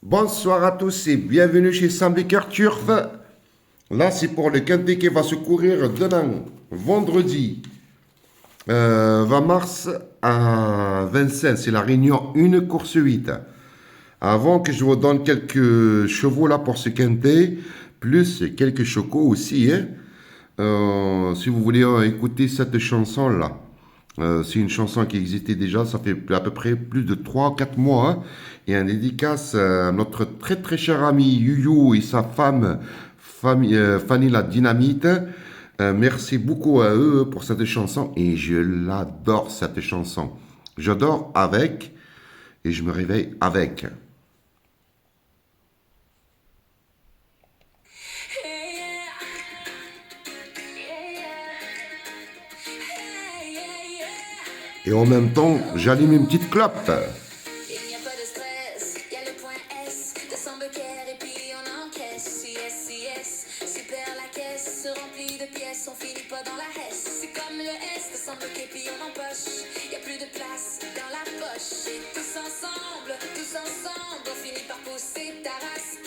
Bonsoir à tous et bienvenue chez Sam Baker Turf. Là, c'est pour le quintet qui va se courir demain, vendredi 20 mars à Vincennes. C'est la réunion 1, course 8. Avant que je vous donne quelques chevaux là pour ce quintet, plus quelques chocos aussi, hein. Si vous voulez écouter cette chanson-là, c'est une chanson qui existait déjà, ça fait à peu près plus de 3 ou 4 mois, hein. Et un dédicace à notre très très cher ami Yuyu et sa femme Fanny la Dynamite. Merci beaucoup à eux pour cette chanson et je l'adore cette chanson. J'adore avec et je me réveille avec. Et en même temps, j'allume une petite clope. Il n'y a pas de stress, y a le point S, descend le cœur et puis on encaisse. Yes, yes, super la caisse, se remplit de pièces, on finit pas dans la hesse. C'est comme le S, descend le quai puis on empoche. Y a plus de place dans la poche. Et tous ensemble, on finit par pousser ta race,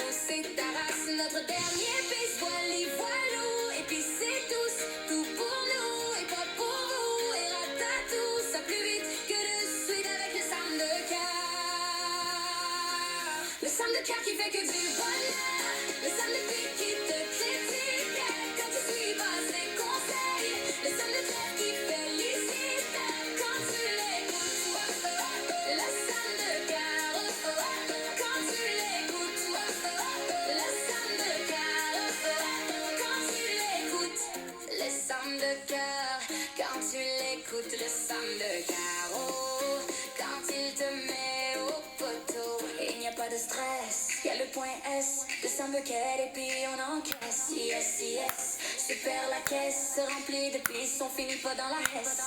notre dernier pays, voilou, et puis c'est tout pour nous, et pas pour vous, et ratatou, ça plus vite que de suite avec le Sam de car. Le Sam de car qui fait que du bonheur, le Sam de pique qui te critique, quand tu suis pas ses conseils, le Sam de car qui félicite, quand tu l'écoutes, le Sam de car, quand tu l'écoutes, le Sam de car, quand tu l'écoutes, le Sam de car, quand tu l'écoutes, le Sam de carreau, quand il te met au poteau, il n'y a pas de stress, y a le point S, le Sam de quête et puis on encaisse, yes, yes, super la caisse, se remplit de pistes, on finit pas dans la hesse.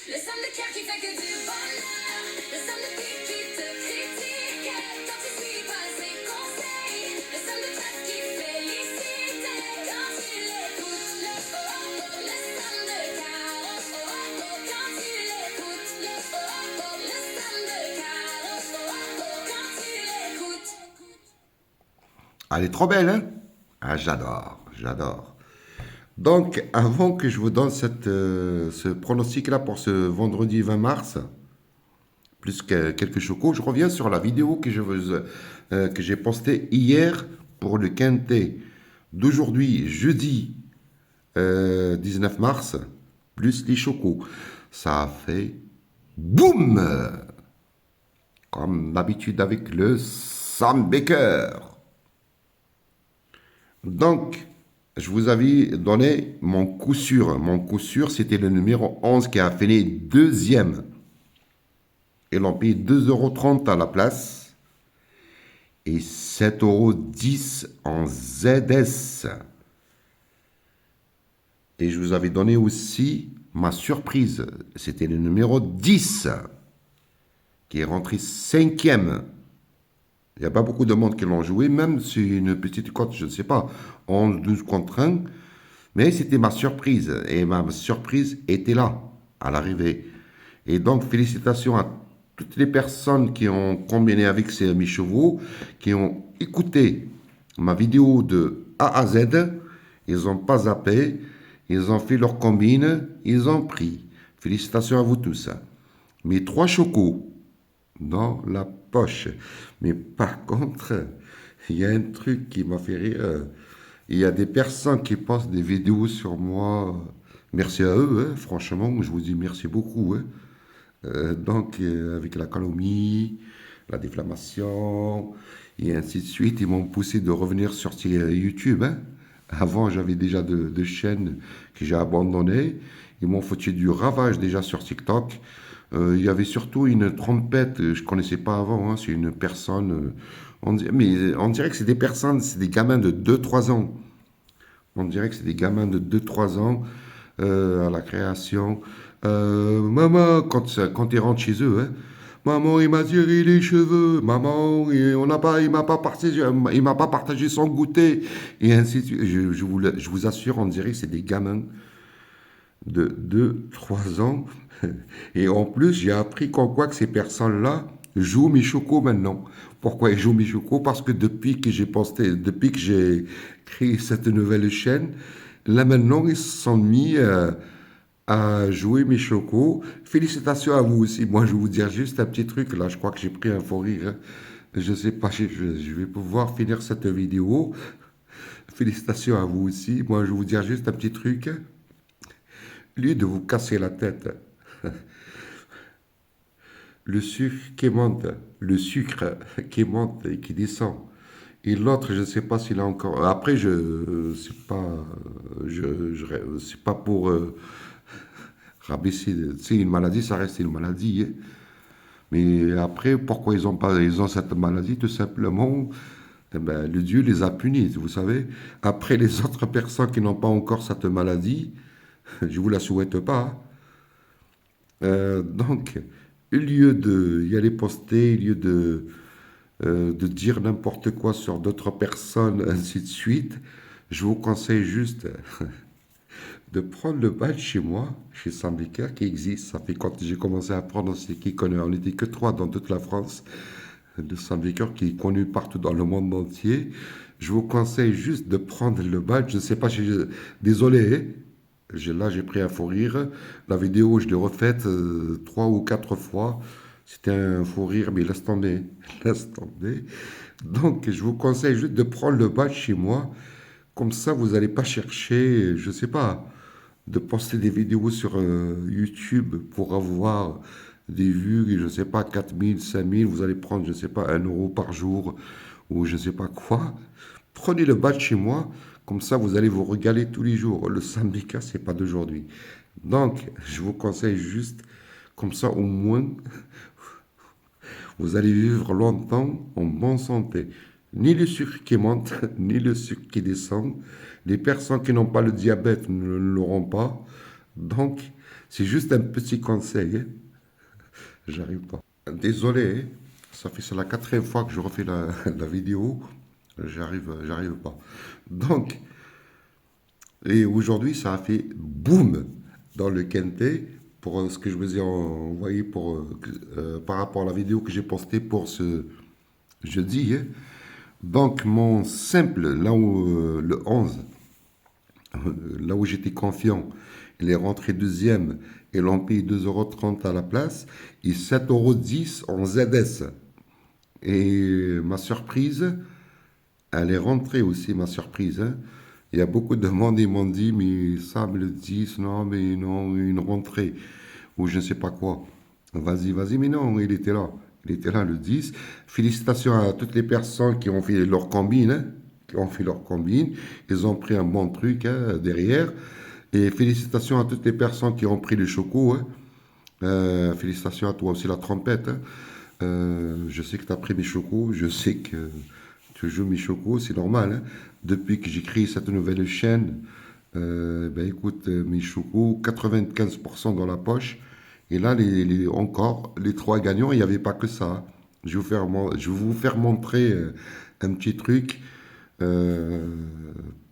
Le Sam de cœur qui fait que du bonheur, le Sam de pique qui te critique, quand tu suis pas ses conseils, le Sam de cœur qui félicite, quand tu l'écoutes, le Sam de cœur, quand tu l'écoutes, le Sam de cœur, quand tu l'écoutes. Elle est trop belle, hein? Ah, j'adore. Donc, avant que je vous donne ce pronostic-là pour ce vendredi 20 mars, plus que quelques chocos, je reviens sur la vidéo que j'ai postée hier pour le quintet d'aujourd'hui, jeudi 19 mars, plus les chocos. Ça a fait boum! Comme d'habitude avec le Sam Baker. Donc, je vous avais donné mon coup sûr. Mon coup sûr, c'était le numéro 11 qui a fini deuxième. Et l'on paye 2,30 € à la place. Et 7,10 € en ZS. Et je vous avais donné aussi ma surprise. C'était le numéro 10 qui est rentré cinquième. Il n'y a pas beaucoup de monde qui l'ont joué, même si une petite cote, je ne sais pas, 11, 12 contre 1. Mais c'était ma surprise. Et ma surprise était là, à l'arrivée. Et donc, félicitations à toutes les personnes qui ont combiné avec mes chevaux, qui ont écouté ma vidéo de A à Z. Ils n'ont pas zappé. Ils ont fait leur combine. Ils ont pris. Félicitations à vous tous. Mes 3 chocos dans la poche. Mais par contre, il y a un truc qui m'a fait rire. Il y a des personnes qui postent des vidéos sur moi. Merci à eux, hein. Franchement, je vous dis merci beaucoup, hein. Donc, avec la calomnie, la diffamation, et ainsi de suite, ils m'ont poussé de revenir sur YouTube, hein. Avant, j'avais déjà de chaînes que j'ai abandonnées. Ils m'ont foutu du ravage déjà sur TikTok. Il y avait surtout une trompette, je ne connaissais pas avant, hein. C'est une personne, mais on dirait que c'est des personnes, c'est des gamins de 2 3 ans. On dirait que c'est des gamins de 2 3 ans à la création. Maman, quand ils rentrent chez eux, hein, maman, il m'a tiré les cheveux. Maman, il m'a pas partagé son goûter. Et ainsi de suite. Je vous assure, on dirait que c'est des gamins de 2 3 ans. Et en plus, j'ai appris qu'en quoi que ces personnes-là joue mes chocos maintenant. Pourquoi ils jouent mes chocos? Parce que depuis que j'ai posté, depuis que j'ai créé cette nouvelle chaîne, là maintenant, ils se sont mis à jouer mes chocos. Félicitations à vous aussi. Moi, je vais vous dire juste un petit truc. Là, je crois que j'ai pris un faux rire, hein. Je sais pas, je vais pouvoir finir cette vidéo. Félicitations à vous aussi. Moi, je vais vous dire juste un petit truc. Au lieu de vous casser la tête, le sucre qui monte, le sucre qui monte et qui descend. Et l'autre, je ne sais pas s'il a encore. Après, c'est pas, c'est pas pour rabaisser. C'est une maladie, ça reste une maladie, hein. Mais après, pourquoi ils ont pas, ils ont cette maladie? Tout simplement, eh ben, le Dieu les a punis, vous savez. Après, les autres personnes qui n'ont pas encore cette maladie, je vous la souhaite pas, hein. Donc, au lieu de y aller poster, au lieu de dire n'importe quoi sur d'autres personnes, ainsi de suite, je vous conseille juste de prendre le badge chez moi, chez Sambiker, qui existe. Ça fait quand j'ai commencé à prendre, c'est qui connaît, on n'était que trois dans toute la France, de Sambiker, qui est connu partout dans le monde entier. Je vous conseille juste de prendre le badge. Je ne sais pas, désolé, hein. Là, j'ai pris un fou rire. La vidéo, je l'ai refaite 3 ou 4 fois. C'était un fou rire, mais laisse tomber. Laisse tomber. Donc, je vous conseille juste de prendre le badge chez moi. Comme ça, vous n'allez pas chercher, je ne sais pas, de poster des vidéos sur YouTube pour avoir des vues, je ne sais pas, 4000, 5000. Vous allez prendre, je ne sais pas, 1 € par jour ou je ne sais pas quoi. Prenez le badge chez moi. Comme ça, vous allez vous régaler tous les jours. Le syndicat, c'est pas d'aujourd'hui. Donc, je vous conseille juste, comme ça, au moins, vous allez vivre longtemps en bonne santé. Ni le sucre qui monte, ni le sucre qui descend. Les personnes qui n'ont pas le diabète ne l'auront pas. Donc, c'est juste un petit conseil, hein. J'arrive pas. Désolé, hein. C'est la 4e fois que je refais la vidéo. J'arrive pas. Donc, et aujourd'hui, ça a fait boum dans le Quintet pour ce que je vous ai envoyé par rapport à la vidéo que j'ai postée pour ce jeudi, hein. Donc, mon simple, là où le 11, là où j'étais confiant, il est rentré deuxième et l'on paye 2,30 € à la place et 7,10 € en ZS. Et ma surprise, elle est rentrée aussi, ma surprise, hein. Il y a beaucoup de monde, ils m'ont dit, mais ça, me le 10, non, mais non, une rentrée, ou je ne sais pas quoi. Vas-y, vas-y, mais non, il était là. Il était là le 10. Félicitations à toutes les personnes qui ont fait leur combine, hein, qui ont fait leur combine. Ils ont pris un bon truc, hein, derrière. Et félicitations à toutes les personnes qui ont pris le choco, hein. Félicitations à toi aussi, la trompette, hein. Je sais que tu as pris mes chocos, je sais que tu joues mes chocos, c'est normal, hein. Depuis que j'ai créé cette nouvelle chaîne, ben écoute, mes chocos, 95% dans la poche. Et là, encore, les 3 gagnants, il n'y avait pas que ça. Je vais vous faire montrer un petit truc euh,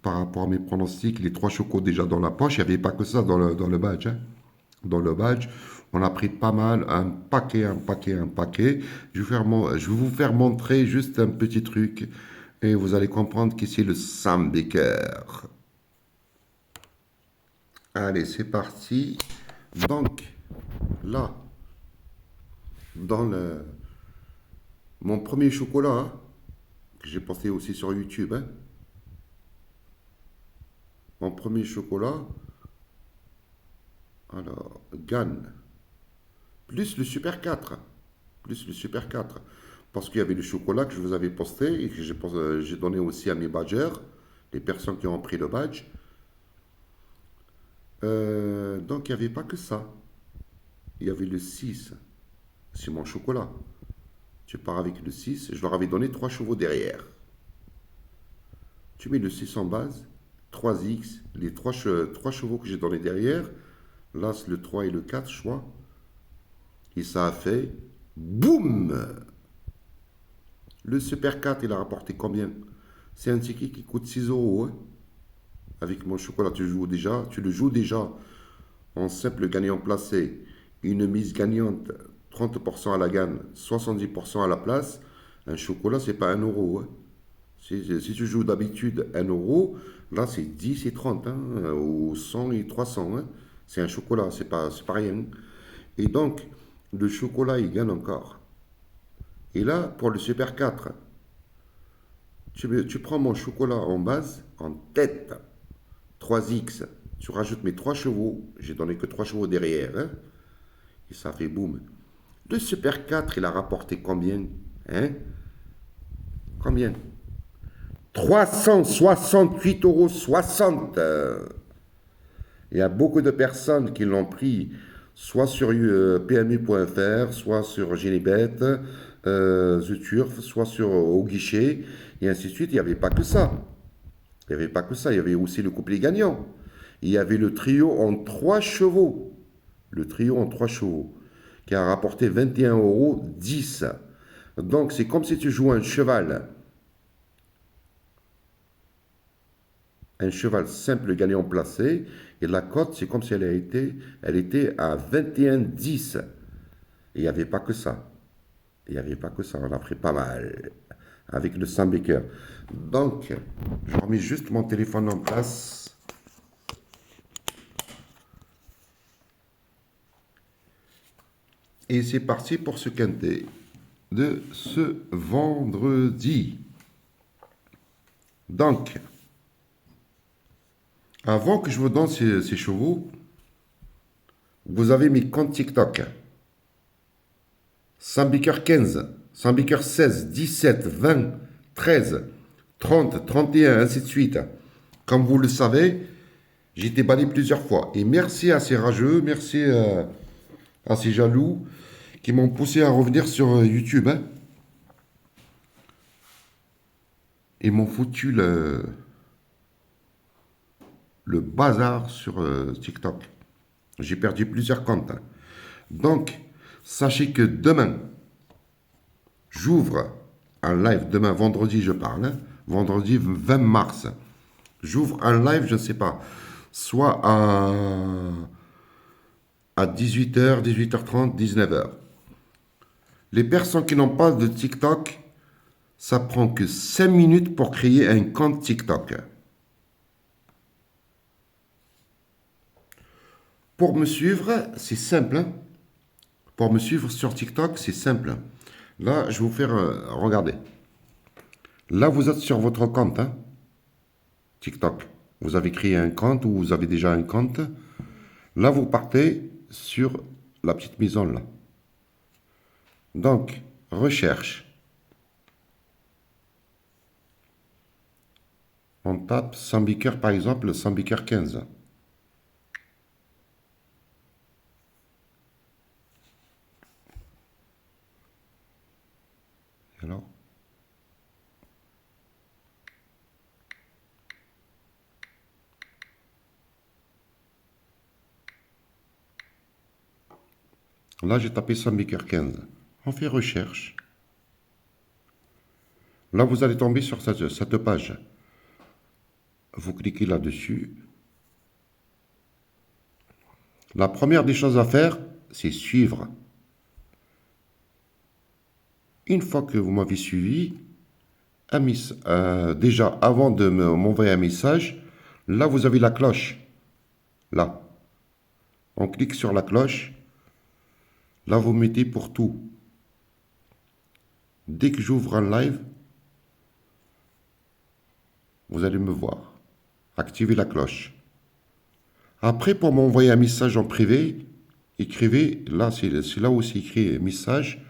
par rapport à mes pronostics. Les 3 chocos déjà dans la poche, il n'y avait pas que ça dans le badge, hein. Dans le badge, on a pris pas mal, un paquet, un paquet, un paquet. Je vais vous faire montrer juste un petit truc et vous allez comprendre que c'est le Sam Baker. Allez, c'est parti. Donc, là, dans mon premier chocolat, hein, que j'ai posté aussi sur YouTube, hein, mon premier chocolat, alors, Gann, plus le Super 4, plus le Super 4, parce qu'il y avait le chocolat que je vous avais posté et que j'ai donné aussi à mes badgers, les personnes qui ont pris le badge. Donc, il n'y avait pas que ça. Il y avait le 6, c'est mon chocolat. Tu pars avec le 6, je leur avais donné 3 chevaux derrière. Tu mets le 6 en base, 3X, les 3 chevaux que j'ai donné derrière, là c'est le 3 et le 4, je crois. Et ça a fait boum! Le Super 4, il a rapporté combien? C'est un ticket qui coûte 6 €, hein. Avec mon chocolat, tu le joues déjà en simple gagnant placé. Une mise gagnante 30% à la gagne, 70% à la place, un chocolat, c'est pas 1 euro, hein. Si tu joues d'habitude 1 euro, là c'est 10 et 30, hein, ou 100 et 300, hein. C'est un chocolat, c'est pas rien. Et donc, le chocolat, il gagne encore. Et là, pour le Super 4, tu prends mon chocolat en base, en tête, 3X, tu rajoutes mes 3 chevaux, j'ai donné que 3 chevaux derrière, hein, et ça fait boum. Le Super 4, il a rapporté combien? Hein? Combien? 368,60 €. Il y a beaucoup de personnes qui l'ont pris soit sur PMU.fr, soit sur Genebet, The Turf, soit au guichet, et ainsi de suite. Il n'y avait pas que ça. Il n'y avait pas que ça. Il y avait aussi le couplet gagnant. Il y avait le trio en 3 chevaux. Le trio en 3 chevaux, qui a rapporté 21,10 €. Donc, c'est comme si tu joues un cheval. Un cheval simple gagnant placé, et la cote, c'est comme si elle était à 21,10. Et il n'y avait pas que ça. Il n'y avait pas que ça, on a pris pas mal avec le Sambuca. Donc, je remets juste mon téléphone en place. Et c'est parti pour ce quintet de ce vendredi. Donc, avant que je vous donne ces chevaux, vous avez mes comptes TikTok. Sambuca 15, Sambuca 16, 17, 20, 13, 30, 31, ainsi de suite. Comme vous le savez, j'ai été banni plusieurs fois. Et merci à ces rageux, merci à ces jaloux qui m'ont poussé à revenir sur YouTube, hein. Ils m'ont foutu le bazar sur TikTok. J'ai perdu plusieurs comptes, hein. Donc, sachez que demain, j'ouvre un live. Demain, vendredi, je parle, hein. Vendredi 20 mars. J'ouvre un live, je ne sais pas, soit à 18h, 18h30, 19h. Les personnes qui n'ont pas de TikTok, ça prend que 5 minutes pour créer un compte TikTok. Pour me suivre, c'est simple, hein. Pour me suivre sur TikTok, c'est simple. Là, je vais vous faire regarder. Là, vous êtes sur votre compte, hein, TikTok. Vous avez créé un compte ou vous avez déjà un compte. Là, vous partez sur la petite maison là. Donc, recherche. On tape Sambuca, par exemple, Sambuca 15. Alors, là, j'ai tapé Sambuca 15. On fait recherche. Là, vous allez tomber sur cette page. Vous cliquez là-dessus. La première des choses à faire, c'est suivre. Une fois que vous m'avez suivi, déjà avant de m'envoyer un message, là, vous avez la cloche. Là. On clique sur la cloche. Là, vous mettez pour tout. Dès que j'ouvre un live, vous allez me voir. Activez la cloche. Après, pour m'envoyer un message en privé, écrivez, là, c'est là où c'est écrit message,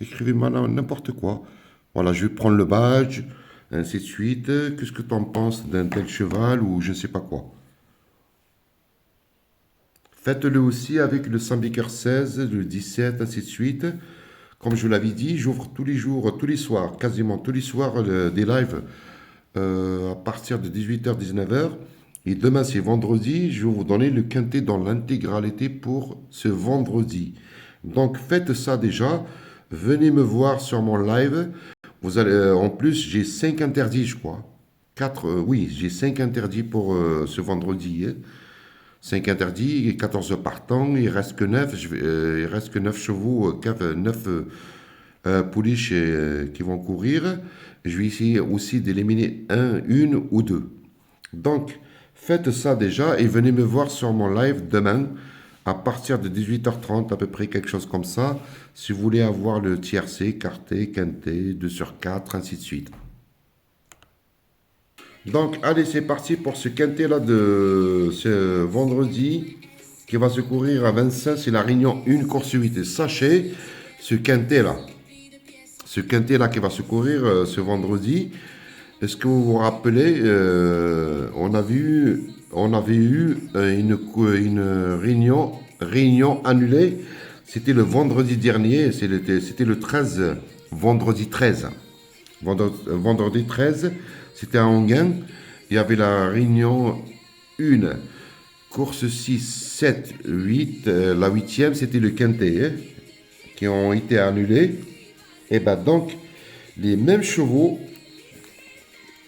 écrivez n'importe quoi. Voilà, je vais prendre le badge, ainsi de suite. Qu'est-ce que tu en penses d'un tel cheval ou je ne sais pas quoi. Faites-le aussi avec le Sambuca 16, le 17, ainsi de suite. Comme je vous l'avais dit, j'ouvre tous les jours, tous les soirs, quasiment tous les soirs, des lives à partir de 18h, 19h. Et demain, c'est vendredi. Je vais vous donner le quintet dans l'intégralité pour ce vendredi. Donc, faites ça déjà. Venez me voir sur mon live. Vous allez, en plus, j'ai 5 interdits, je crois. 4, oui, j'ai 5 interdits pour ce vendredi, hein. 5 interdits, 14 partants, il reste que 9, il reste que 9 chevaux, 9 pouliches qui vont courir. Je vais essayer aussi d'éliminer une ou deux. Donc, faites ça déjà et venez me voir sur mon live demain à partir de 18h30, à peu près quelque chose comme ça, si vous voulez avoir le tiercé, quarté, quinté, 2 sur 4, ainsi de suite. Donc, allez, c'est parti pour ce quintet-là de ce vendredi qui va se courir à 25. C'est la Réunion 1, course 8. Et sachez, ce quintet-là qui va se courir ce vendredi, est-ce que vous vous rappelez, on avait eu une réunion annulée. C'était le vendredi dernier, c'était le 13, vendredi 13. Vendredi 13, c'était à Anguin. Il y avait la réunion 1, course 6, 7, 8. La huitième, c'était le quintet, hein, qui ont été annulés. Et bien donc, les mêmes chevaux,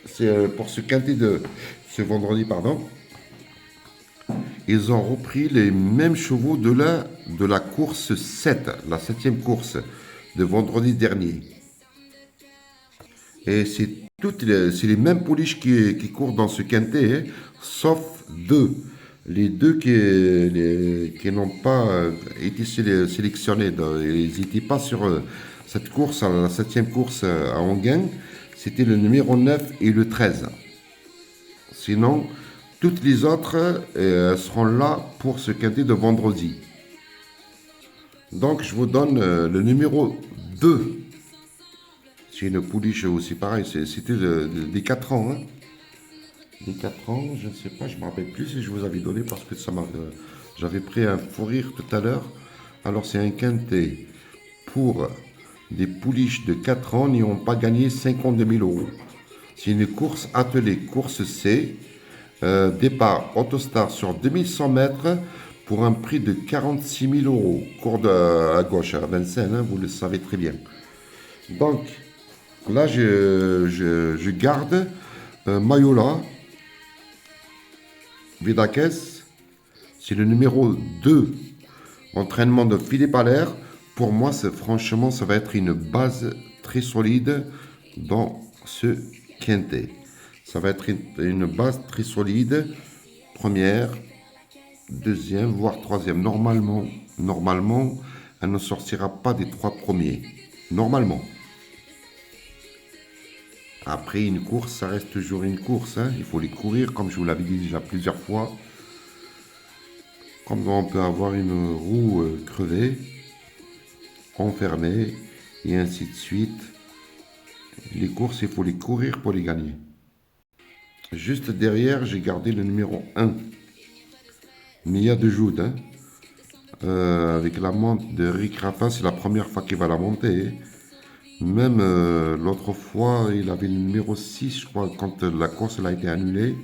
c'est pour ce quintet de ce vendredi, pardon, ils ont repris les mêmes chevaux de la course 7, la septième course de vendredi dernier. Et c'est les mêmes pouliches qui courent dans ce quintet, hein, sauf deux. Les deux qui n'ont pas été sélectionnés, ils n'étaient pas sur cette course, la septième course à Anguin. C'était le numéro 9 et le 13. Sinon, toutes les autres seront là pour ce quintet de vendredi. Donc, je vous donne le numéro 2. C'est une pouliche aussi pareil, c'était des 4 ans. Hein. Des 4 ans, je ne sais pas, je ne me rappelle plus si je vous avais donné parce que j'avais pris un fou rire tout à l'heure. Alors c'est un quintet pour des pouliches de 4 ans n'y ont pas gagné 52 000 euros. C'est une course attelée, course C, départ Autostar sur 2100 mètres pour un prix de 46 000 euros. Cours à gauche, à Vincennes, hein, vous le savez très bien. Donc, là, je garde Mayola, Vidakes, c'est le numéro 2, entraînement de Philippe Allaire. Pour moi, franchement, ça va être une base très solide dans ce quintet. Ça va être une base très solide, première, deuxième, voire troisième. Normalement, elle ne sortira pas des 3 premiers. Normalement. Après, une course, ça reste toujours une course. Hein. Il faut les courir, comme je vous l'avais dit déjà plusieurs fois. Comme on peut avoir une roue crevée, enfermée, et ainsi de suite. Les courses, il faut les courir pour les gagner. Juste derrière, j'ai gardé le numéro 1. Mia de Joude. Hein. Avec la monte de Rick Raffin, c'est la première fois qu'il va la monter. Même l'autre fois, il avait le numéro 6, je crois, quand la course elle a été annulée.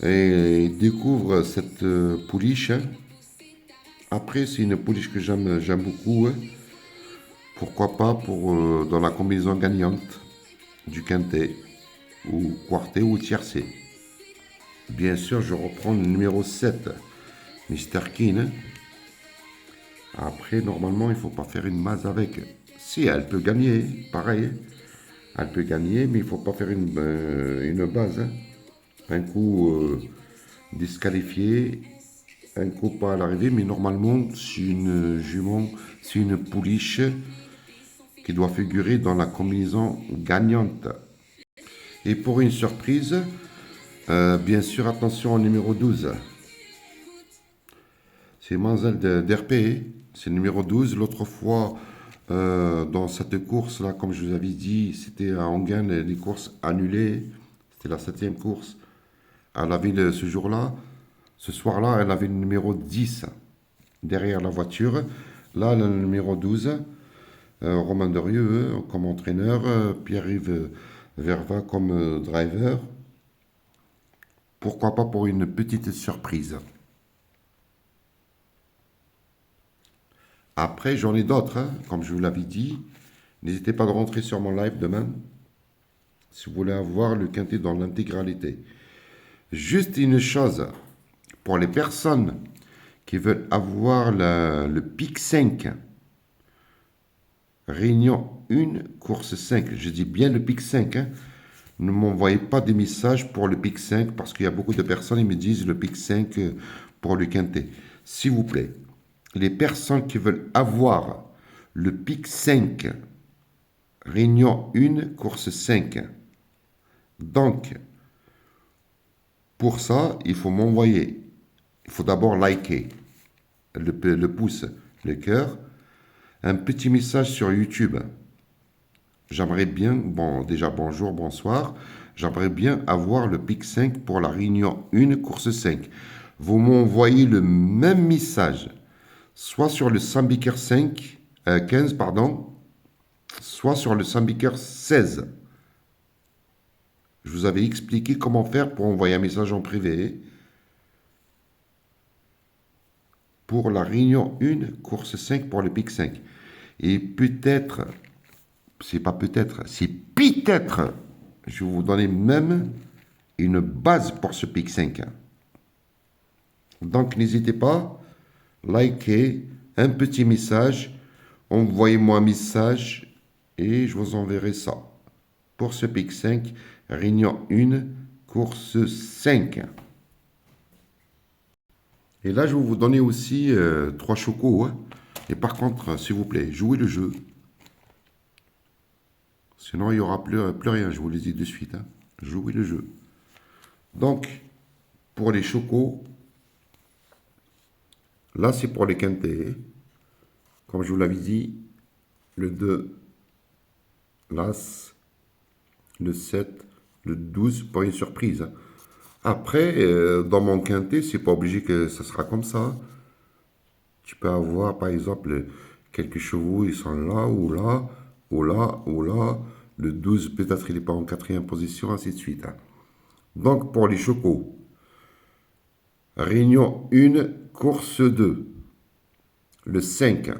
Et il découvre cette pouliche. Hein. Après, c'est une pouliche que j'aime beaucoup. Hein. Pourquoi pas dans la combinaison gagnante du quintet, ou quartet, ou tiercé. Bien sûr, je reprends le numéro 7, Mr. Keane. Hein. Après, normalement, il ne faut pas faire une masse avec. Si, elle peut gagner, pareil. Elle peut gagner, mais il ne faut pas faire une base. Hein. Un coup disqualifié, un coup pas à l'arrivée, mais normalement, c'est une jument, c'est une pouliche qui doit figurer dans la combinaison gagnante. Et pour une surprise, bien sûr, attention au numéro 12. C'est Manzel d'RP, c'est le numéro 12. L'autre fois, dans cette course-là, comme je vous avais dit, c'était à Anguin, les courses annulées. C'était la 7e course. Elle avait ce jour-là, ce soir-là, elle avait le numéro 10 derrière la voiture. Là, elle a le numéro 12. Romain Derieux comme entraîneur, Pierre-Yves Verva comme driver. Pourquoi pas pour une petite surprise. Après, j'en ai d'autres, hein, comme je vous l'avais dit. N'hésitez pas à rentrer sur mon live demain, si vous voulez avoir le quintet dans l'intégralité. Juste une chose, pour les personnes qui veulent avoir le pic 5, réunion 1, course 5. Je dis bien le pic 5. Hein. Ne m'envoyez pas des messages pour le pic 5 parce qu'il y a beaucoup de personnes qui me disent le pic 5 pour le quintet. S'il vous plaît, les personnes qui veulent avoir le pic 5, réunion 1, course 5. Donc, pour ça, il faut m'envoyer. Il faut d'abord liker le pouce, le cœur, un petit message sur YouTube. J'aimerais bien, bon, déjà bonjour, bonsoir. J'aimerais bien avoir le pic 5 pour la réunion 1, course 5. Vous m'envoyez le même message, soit sur le Sambiker 15, pardon, soit sur le Sambiker 16. Je vous avais expliqué comment faire pour envoyer un message en privé pour la réunion 1, course 5 pour le pic 5. Et peut-être, c'est pas peut-être, c'est peut-être, je vais vous donner même une base pour ce pic 5. Donc n'hésitez pas, likez, un petit message, envoyez-moi un message et je vous enverrai ça. Pour ce pic 5, réunion 1, course 5. Et là, je vais vous donner aussi 3 chocos. Hein. Et par contre, s'il vous plaît, jouez le jeu. Sinon, il n'y aura plus rien, je vous le dis de suite. Hein. Jouez le jeu. Donc, pour les chocos, là, c'est pour les quintets. Comme je vous l'avais dit, le 2, l'As, le 7, le 12 pour une surprise. Hein. Après, dans mon quintet, c'est pas obligé que ça sera comme ça. Tu peux avoir, par exemple, quelques chevaux, ils sont là, ou là, ou là, ou là. Le 12, peut-être il n'est pas en 4e position, ainsi de suite. Hein. Donc, pour les chocos, réunion 1, course 2. Le 5.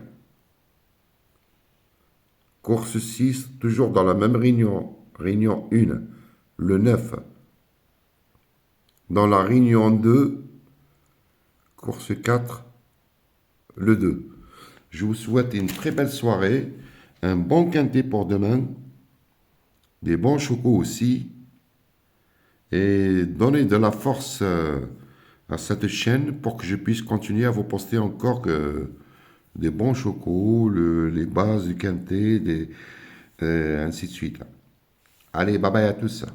Course 6, toujours dans la même réunion. Réunion 1, le 9. Dans la réunion 2, course 4, le 2. Je vous souhaite une très belle soirée, un bon quintet pour demain, des bons chocos aussi, et donnez de la force à cette chaîne pour que je puisse continuer à vous poster encore des bons chocos, les bases du quintet, ainsi de suite. Allez, bye bye à tous.